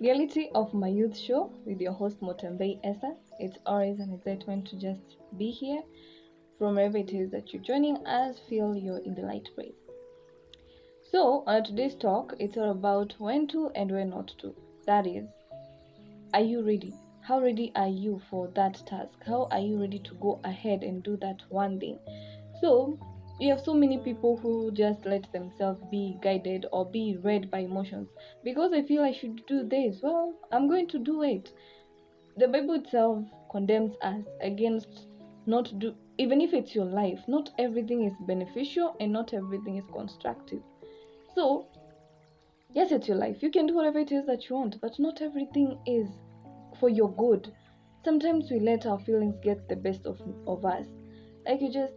Reality of my youth show with your host Motembei Esa. It's always an excitement to just be here. From wherever it is that you're joining us, feel you're in the light place. So, on today's talk, it's all about when to and when not to. That is, are you ready? How ready are you for that task? How are you ready to go ahead and do that one thing? So, you have so many people who just let themselves be guided or be read by emotions. Because I feel I should do this, well, I'm going to do it. The Bible itself condemns us against not do, even if it's your life, not everything is beneficial and not everything is constructive. So, yes, it's your life. You can do whatever it is that you want, but not everything is for your good. Sometimes we let our feelings get the best of us. Like you just,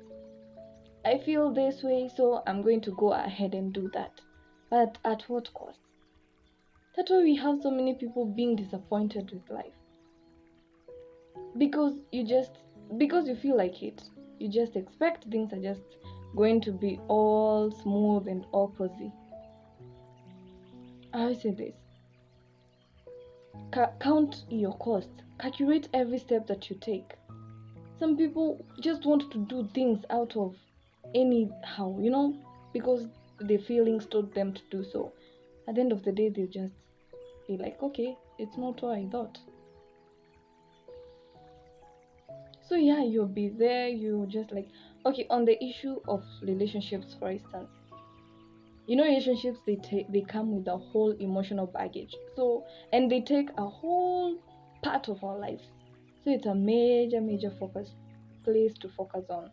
I feel this way, so I'm going to go ahead and do that. But at what cost? That's why we have so many people being disappointed with life. Because you feel like it. You just expect things are just going to be all smooth and all cozy. I say this. Count your costs. Calculate every step that you take. Some people just want to do things out of anyhow, because the feelings told them to do so. At the end of the day, they just be like, okay, it's not what I thought. So yeah, you'll be there, you just like, okay, on the issue of relationships, for instance, relationships, they come with a whole emotional baggage. So, and they take a whole part of our lives. So it's a major place to focus on.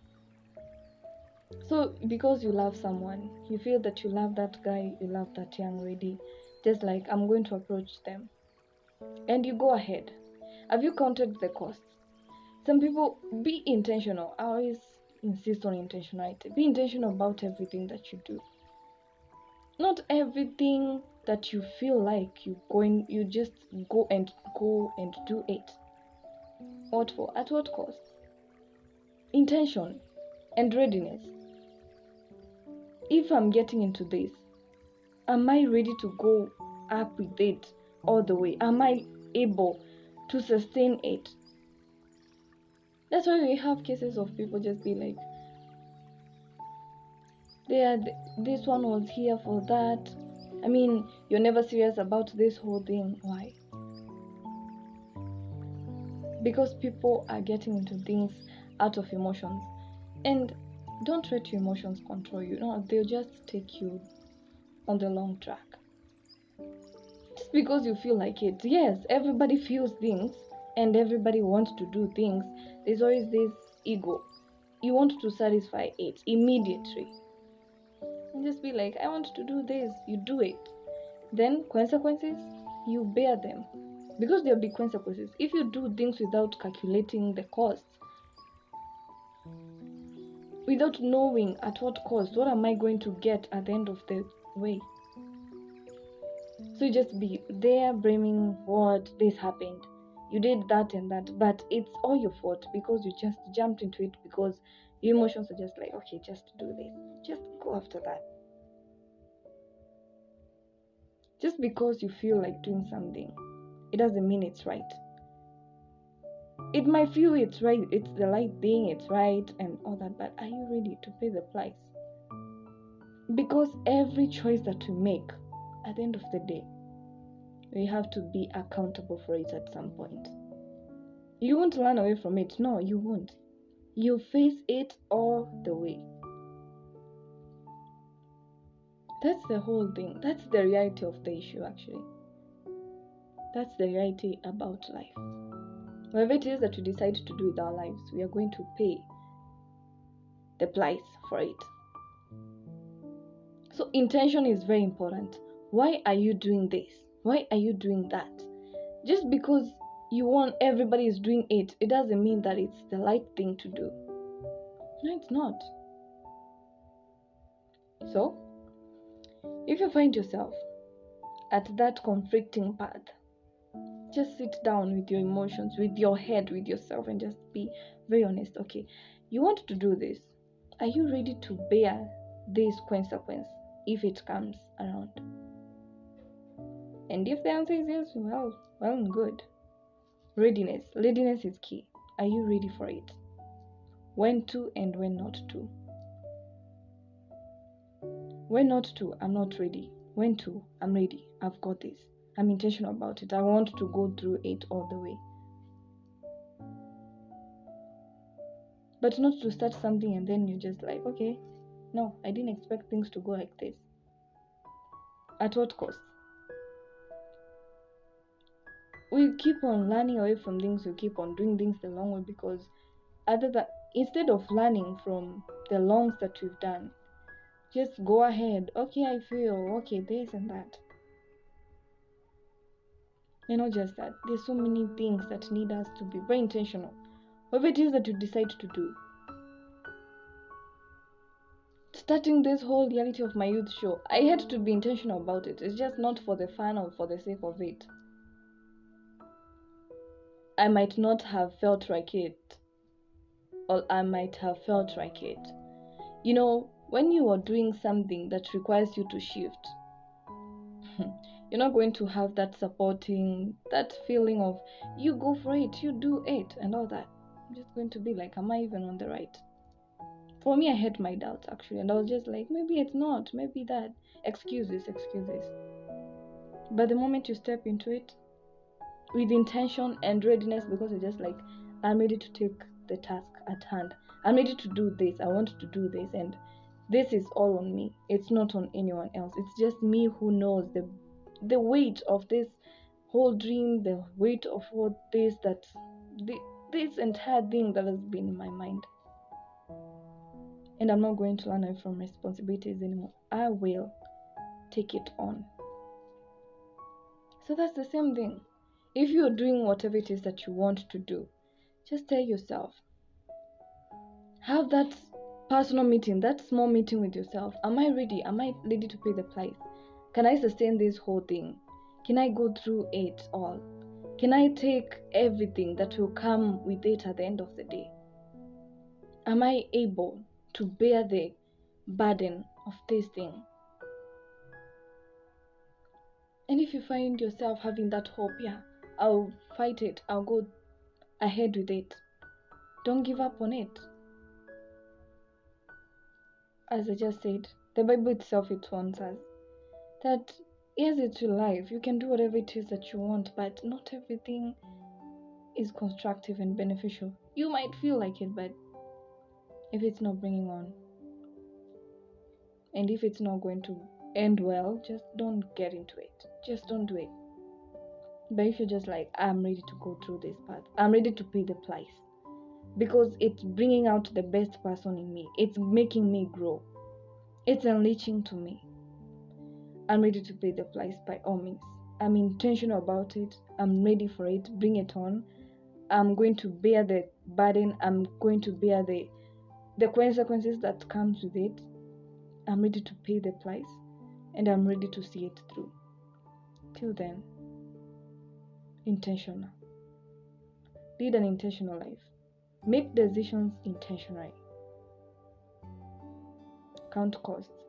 So because you love someone, you feel that you love that guy, you love that young lady, just like, I'm going to approach them. And you go ahead. Have you counted the costs? Some people, be intentional. I always insist on intentionality. Be intentional about everything that you do. Not everything that you feel like you just go and do it. What for? At what cost? Intention and readiness. If I'm getting into this, am I ready to go up with it all the way? Am I able to sustain it? That's why we have cases of people just be like, this one was here for that. I mean, you're never serious about this whole thing. Why? Because people are getting into things out of emotions. And don't let your emotions control you. No, they'll just take you on the long track. Just because you feel like it. Yes, everybody feels things and everybody wants to do things. There's always this ego. You want to satisfy it immediately. And just be like, I want to do this. You do it. Then consequences, you bear them. Because there'll be consequences. If you do things without calculating the costs, without knowing at what cost, what am I going to get at the end of the way? So you just be there blaming what this happened. You did that and that, but it's all your fault because you just jumped into it because your emotions are just like, okay, just do this. Just go after that. Just because you feel like doing something, it doesn't mean it's right. It might feel it's right, it's the right thing, it's right and all that, but are you ready to pay the price? Because every choice that we make, at the end of the day, we have to be accountable for it at some point. You won't run away from it. No, you won't. You face it all the way. That's the whole thing. That's the reality of the issue, actually. That's the reality about life. Whatever it is that we decide to do with our lives, we are going to pay the price for it. So intention is very important. Why are you doing this? Why are you doing that? Just because you want everybody is doing it, it doesn't mean that it's the right thing to do. No, it's not. So, if you find yourself at that conflicting path, just sit down with your emotions, with your head, with yourself, and just be very honest. Okay, you want to do this. Are you ready to bear this consequence if it comes around? And if the answer is yes, well and good. Readiness is key. Are you ready for it? When to and when not to. When not to, I'm not ready. When to, I'm ready. I've got this. I'm intentional about it. I want to go through it all the way. But not to start something and then you're just like, okay, no, I didn't expect things to go like this. At what cost? We keep on learning away from things, we keep on doing things the long way, because instead of learning from the longs that we've done, just go ahead. Okay, I feel okay, this and that. Not just that. There's so many things that need us to be very intentional. Whatever it is that you decide to do. Starting this whole reality of my youth show, I had to be intentional about it. It's just not for the fun or for the sake of it. I might not have felt like it, or I might have felt like it. When you are doing something that requires you to shift, you're not going to have that supporting, that feeling of you go for it, you do it, and all that. I'm just going to be like, am I even on the right? For me, I had my doubts actually, and I was just like, maybe it's not, maybe that. Excuses. But the moment you step into it with intention and readiness, because you're just like, I'm ready to take the task at hand. I'm ready to do this. I want to do this, and this is all on me. It's not on anyone else. It's just me who knows the weight of this whole dream, the weight of what this entire thing that has been in my mind. And I'm not going to run away from responsibilities anymore. I will take it on. So that's the same thing. If you're doing whatever it is that you want to do, just tell yourself. Have that personal meeting, that small meeting with yourself. Am I ready? Am I ready to pay the price? Can I sustain this whole thing? Can I go through it all? Can I take everything that will come with it at the end of the day? Am I able to bear the burden of this thing? And if you find yourself having that hope, yeah, I'll fight it, I'll go ahead with it. Don't give up on it. As I just said, the Bible itself, it warns us that yes, it's your life. You can do whatever it is that you want, but not everything is constructive and beneficial. You might feel like it, but if it's not bringing on, and if it's not going to end well, just don't get into it. Just don't do it. But if you're just like, I'm ready to go through this path, I'm ready to pay the price, because it's bringing out the best person in me, it's making me grow, it's unleashing to me, I'm ready to pay the price by all means. I'm intentional about it. I'm ready for it. Bring it on. I'm going to bear the burden. I'm going to bear the consequences that comes with it. I'm ready to pay the price, and I'm ready to see it through. Till then, intentional. Lead an intentional life. Make decisions intentionally. Count costs.